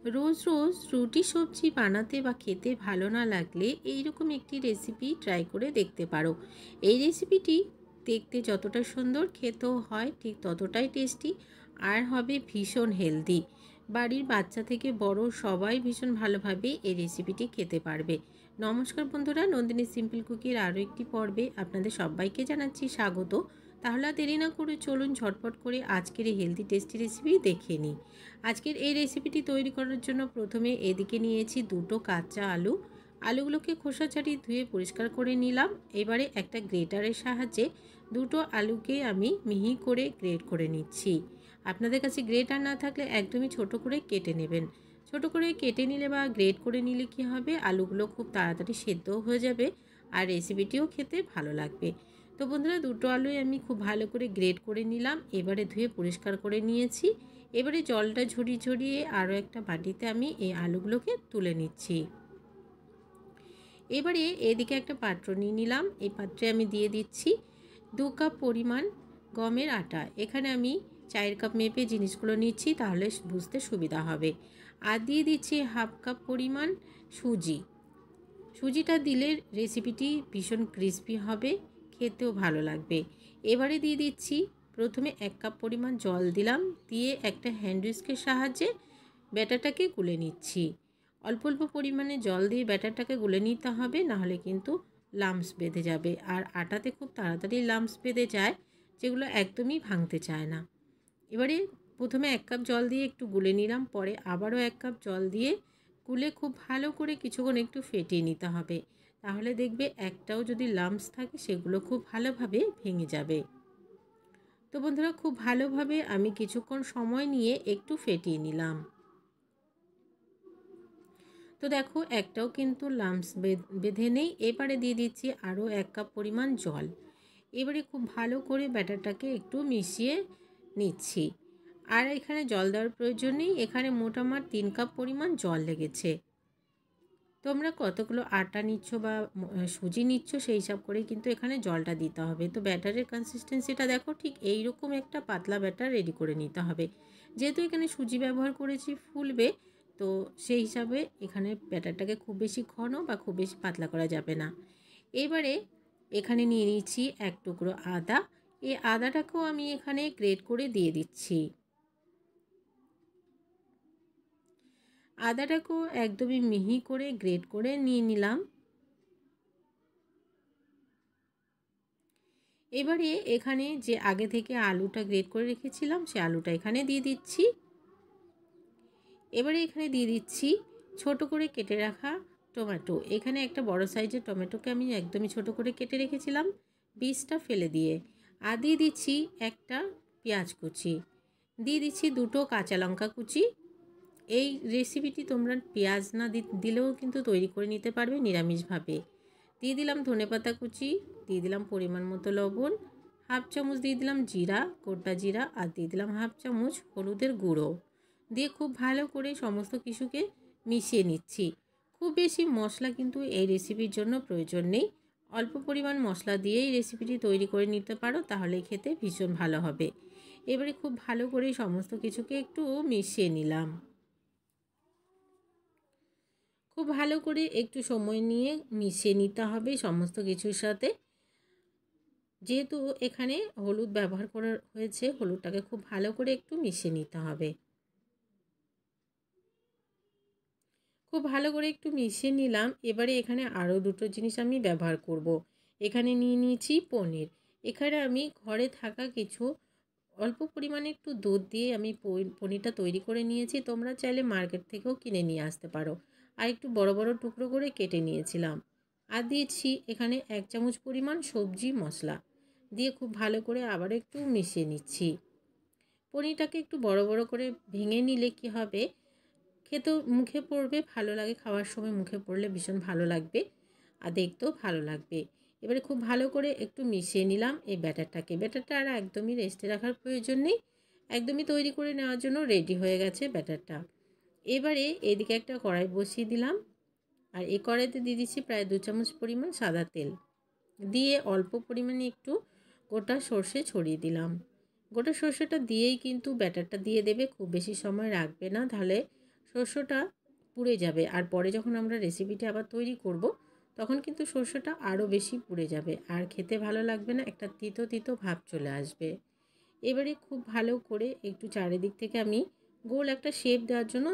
রোজ রোজ রুটি সবজি বানাতে বা খেতে ভালো না লাগলে এইরকম একটি রেসিপি ট্রাই করে দেখতে পারো। এই রেসিপিটি দেখতে যতটা সুন্দর, খেতেও হয় ঠিক ততটাই টেস্টি, আর হবে ভীষণ হেলদি। বাড়ির বাচ্চা থেকে বড় সবাই ভীষণ ভালোভাবে এই রেসিপিটি খেতে পারবে। নমস্কার বন্ধুরা, নন্দিনী সিম্পল কুকির আরও একটি পর্বে আপনাদের সবাইকে জানাচ্ছি স্বাগত। তাহলে আর দেরি না করে চলুন ঝটপট করে আজকের এই হেলদি টেস্টি রেসিপি দেখে নিই। আজকের এই রেসিপিটি তৈরি করার জন্য প্রথমে এদিকে নিয়েছি দুটো কাঁচা আলু। আলুগুলোকে খোসা ছাড়িয়ে ধুয়ে পরিষ্কার করে নিলাম। এবারে একটা গ্রেটারের সাহায্যে দুটো আলুকে আমি মিহি করে গ্রেট করে নিচ্ছি। আপনাদের কাছে গ্রেটার না থাকলে একদমই ছোট করে কেটে নেবেন। ছোট করে কেটে নিলে বা গ্রেট করে নিলে কি হবে, আলুগুলো খুব তাড়াতাড়ি সেদ্ধও হয়ে যাবে আর রেসিপিটিও খেতে ভালো লাগবে। তো বন্ধুরা, দুটো আলুই আমি খুব ভালো করে গ্রেট করে নিলাম। এবারে ধুয়ে পরিষ্কার করে নিয়েছি। এবারে জলটা ঝরিয়ে আরও একটা বাটিতে আমি এই আলুগুলোকে তুলে নিচ্ছি। এবারে এদিকে একটা পাত্র নিয়ে নিলাম। এই পাত্রে আমি দিয়ে দিচ্ছি 2 কাপ পরিমাণ গমের আটা। এখানে আমি 4 কাপ মেপে জিনিসগুলো নিচ্ছি, তাহলে বুঝতে সুবিধা হবে। আর দিয়ে দিচ্ছি 1/2 কাপ পরিমাণ সুজি। সুজিটা দিলে রেসিপিটি ভীষণ ক্রিস্পি হবে, খেতেও ভালো লাগবে। এবারে দিয়ে দিচ্ছি প্রথমে 1 কাপ পরিমাণ জল দিলাম, দিয়ে একটা হ্যান্ড হুইস্কের সাহায্যে ব্যাটারটাকে গুলে নিচ্ছি। অল্প অল্প পরিমাণে জল দিয়ে ব্যাটারটাকে গুলে নিতে হবে, নাহলে কিন্তু লাম্পস বেঁধে যাবে। আর আটাতে খুব তাড়াতাড়ি লাম্পস বেঁধে যায়, যেগুলো একদমই ভাঙতে চায় না। এবারে প্রথমে 1 কাপ জল দিয়ে একটু গুলে নিলাম, পরে আবারও 1 কাপ জল দিয়ে গুলে খুব ভালো করে কিছুক্ষণ একটু ফেটিয়ে নিতে হবে। তাহলে দেখবে একটাও যদি লাম্পস থাকে সেগুলো খুব ভালোভাবে ভেঙে যাবে। তো বন্ধুরা, খুব ভালোভাবে আমি কিছুক্ষণ সময় নিয়ে একটু ফেটিয়ে নিলাম। তো দেখো, একটাও কিন্তু লাম্পস বেঁধে নেই। এবারে দিয়ে দিচ্ছি আরও 1 কাপ পরিমাণ জল। এবারে খুব ভালো করে ব্যাটারটাকে একটু মিশিয়ে নিচ্ছি। আর এখানে জল দেওয়ার প্রয়োজন নেই, এখানে মোটামুটি 3 কাপ পরিমাণ জল লেগেছে। তোমরা কতগুলো আটা নিচ্ছ বা সুজি নিচ্ছ সেই হিসাব করে কিন্তু এখানে জলটা দিতে হবে। তো ব্যাটারের কনসিস্টেন্সিটা দেখো, ঠিক এই রকম একটা পাতলা ব্যাটার রেডি করে নিতে হবে। যেহেতু এখানে সুজি ব্যবহার করেছি, ফুলবে, তো সেই হিসাবে এখানে ব্যাটারটাকে খুব বেশি ঘন বা খুব বেশি পাতলা করা যাবে না। এবারে এখানে নিয়ে নিচ্ছি 1 টুকরো আদা। এই আদাটাকেও আমি এখানে গ্রেট করে দিয়ে দিচ্ছি। আদাটাকেও একদমই মিহি করে গ্রেট করে নিয়ে নিলাম। এবারে এখানে যে আগে থেকে আলুটা গ্রেট করে রেখেছিলাম, সে আলুটা এখানে দিয়ে দিচ্ছি। এবারে এখানে দিয়ে দিচ্ছি ছোট করে কেটে রাখা টমেটো। এখানে একটা বড় সাইজের টমেটোকে আমি একদমই ছোট করে কেটে রেখেছিলাম, বীজটা ফেলে দিয়ে। আর দিয়ে দিচ্ছি একটা পেঁয়াজ কুচি, দিয়ে দিচ্ছি দুটো কাঁচা লঙ্কা কুচি। এই রেসিপিটি তোমরা পেঁয়াজ না দিলেও কিন্তু তৈরি করে নিতে পারবে নিরামিষভাবে। দিয়ে দিলাম ধনেপাতা কুচি, দিয়ে দিলাম পরিমাণ মতো লবণ, 1/2 চামচ দিয়ে দিলাম জিরা, গোটা জিরা, আর দিয়ে দিলাম 1/2 চামচ হলুদের গুঁড়ো। দিয়ে খুব ভালো করে সমস্ত কিছুকে মিশিয়ে নিচ্ছি। খুব বেশি মশলা কিন্তু এই রেসিপির জন্য প্রয়োজন নেই। অল্প পরিমাণ মশলা দিয়েই রেসিপিটি তৈরি করে নিতে পারো, তাহলে খেতে ভীষণ ভালো হবে। এবারে খুব ভালো করে সমস্ত কিছুকে একটু মিশিয়ে নিলাম। খুব ভালো করে একটু সময় নিয়ে মিশিয়ে নিতে হবে সমস্ত কিছুর সাথে। যেহেতু এখানে হলুদ ব্যবহার করা হয়েছে, হলুদটাকে খুব ভালো করে একটু মিশিয়ে নিতে হবে। খুব ভালো করে একটু মিশিয়ে নিলাম। এবারে এখানে আরও দুটো জিনিস আমি ব্যবহার করব। এখানে নিয়ে নিয়েছি পনির। এখানে আমি ঘরে থাকা কিছু অল্প পরিমাণে একটু দুধ দিয়ে আমি পনিরটা তৈরি করে নিয়েছি। তোমরা চাইলে মার্কেট থেকেও কিনে নিয়ে আসতে পারো। আর একটু বড় বড় টুকরো করে কেটে নিয়েছিলাম। আর দিয়েছি এখানে 1 চামচ পরিমাণ সবজি মশলা দিয়ে খুব ভালো করে আবার একটু মিশিয়ে নিচ্ছি। পনিরটাকে একটু বড় বড় করে ভেঙে নিলে কি হবে, খেতেও মুখে পড়বে, ভালো লাগে, খাওয়ার সময় মুখে পড়লে ভীষণ ভালো লাগবে আর দেখতেও ভালো লাগবে। এবারে খুব ভালো করে একটু মিশিয়ে নিলাম এই ব্যাটারটাকে। ব্যাটারটা আর একদমই রেস্টে রাখার প্রয়োজন নেই, একদমই তৈরি করে নেওয়ার জন্য রেডি হয়ে গেছে ব্যাটারটা। এবারে এদিকে একটা কড়াই বসিয়ে দিলাম, আর এই কড়াইতে দিয়ে দিচ্ছি প্রায় 2 চামচ পরিমাণ সাদা তেল। দিয়ে অল্প পরিমাণে একটু গোটা সর্ষে ছড়িয়ে দিলাম। গোটা সর্ষেটা দিয়েই কিন্তু ব্যাটারটা দিয়ে দেবে, খুব বেশি সময় রাখবে না, তাহলে শস্যটা পুড়ে যাবে, আর পরে যখন আমরা রেসিপিটা আবার তৈরি করব তখন কিন্তু শস্যটা আরও বেশি পুড়ে যাবে আর খেতে ভালো লাগবে না, একটা তিতো তিতো ভাব চলে আসবে। এবারে খুব ভালো করে একটু চারিদিক থেকে আমি গোল একটা শেপ দেওয়ার জন্য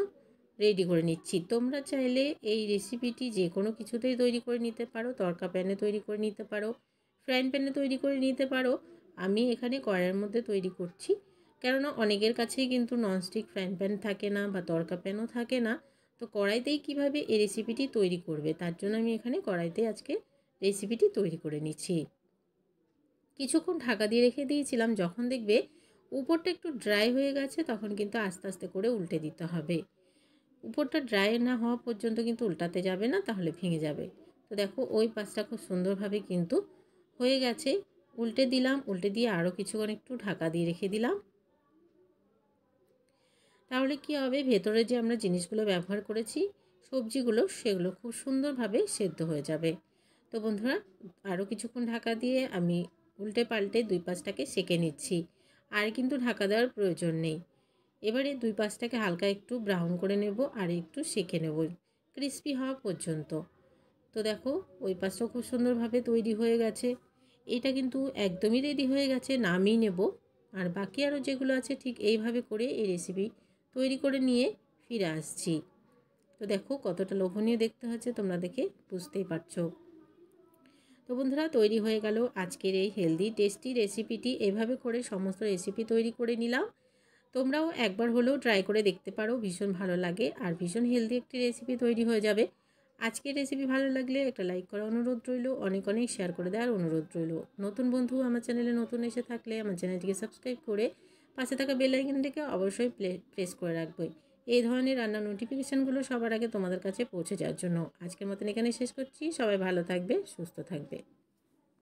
রেডি করে নিচ্ছি। তোমরা চাইলে এই রেসিপিটি যে কোনো কিছুতেই তৈরি করে নিতে পারো, তড়কা প্যানে তৈরি করে নিতে পারো, ফ্রাইং প্যানে তৈরি করে নিতে পারো। আমি এখানে কড়াইয়ের মধ্যে তৈরি করছি, কেননা অনেকের কাছেই কিন্তু ননস্টিক ফ্রাইং প্যান থাকে না বা তড়কা প্যানও থাকে না। তো কড়াইতেই কিভাবে এই রেসিপিটি তৈরি করবে তার জন্য আমি এখানে কড়াইতে আজকে রেসিপিটি তৈরি করে নিচ্ছি। কিছুক্ষণ ঢাকা দিয়ে রেখে দিয়েছিলাম, যখন দেখবে উপরটা একটু ড্রাই হয়ে গেছে তখন কিন্তু আস্তে আস্তে করে উল্টে দিতে হবে। উপরটা ড্রাই না হওয়া পর্যন্ত কিন্তু উল্টাতে যাবে না, তাহলে ভেঙে যাবে। তো দেখো ওই পাশটা খুব সুন্দরভাবে কিন্তু হয়ে গেছে। উল্টে দিলাম, উল্টে দিয়ে আরও কিছুক্ষণ একটু ঢাকা দিয়ে রেখে দিলাম। তাহলে কি হবে, ভেতরে যে আমরা জিনিসগুলো ব্যবহার করেছি সবজিগুলো, সেগুলো খুব সুন্দরভাবে সেদ্ধ হয়ে যাবে। তো বন্ধুরা, আরও কিছুক্ষণ ঢাকা দিয়ে আমি উল্টে পাল্টে দুই পাশটাকে সেঁকে নিচ্ছি, আর কিন্তু ঢাকা দেওয়ার প্রয়োজন নেই। এবারে দুই পাশটাকে হালকা একটু ব্রাউন করে নেব আর একটু সেঁকে নেব ক্রিস্পি হওয়া পর্যন্ত। তো দেখো ওই পাশটাও খুব সুন্দরভাবে তৈরি হয়ে গেছে। এটা কিন্তু একদমই রেডি হয়ে গেছে, নামিয়ে নেব। আর বাকি আরও যেগুলো আছে ঠিক এইভাবে করে এই রেসিপি তৈরি করে নিয়ে ফিরে আসছি। তো দেখো কতটা লোভনীয় দেখতে হচ্ছে, তোমরা দেখে বুঝতেই পারছো। তো বন্ধুরা, তৈরি হয়ে গেল আজকের এই হেলদি টেস্টি রেসিপিটি। এভাবে করে সমস্ত রেসিপি তৈরি করে নিলাম। তোমরাও একবার হলেও ট্রাই করে দেখতে পারো, ভীষণ ভালো লাগে আর ভীষণ হেলদি একটি রেসিপি তৈরি হয়ে যাবে। আজকের রেসিপি ভালো লাগলে একটা লাইক করার অনুরোধ রইল, অনেক অনেক শেয়ার করে দেওয়ার অনুরোধ রইল। নতুন বন্ধু আমার চ্যানেলে নতুন এসে থাকলে আমার চ্যানেলটিকে সাবস্ক্রাইব করে পাশে থাকা বেল আইকনটিকে অবশ্যই প্রেস করে রাখবে, এই ধরনের রান্নার নোটিফিকেশানগুলো সবার আগে তোমাদের কাছে পৌঁছে যাওয়ার জন্য। আজকের মতন এখানে শেষ করছি। সবাই ভালো থাকবে, সুস্থ থাকবে।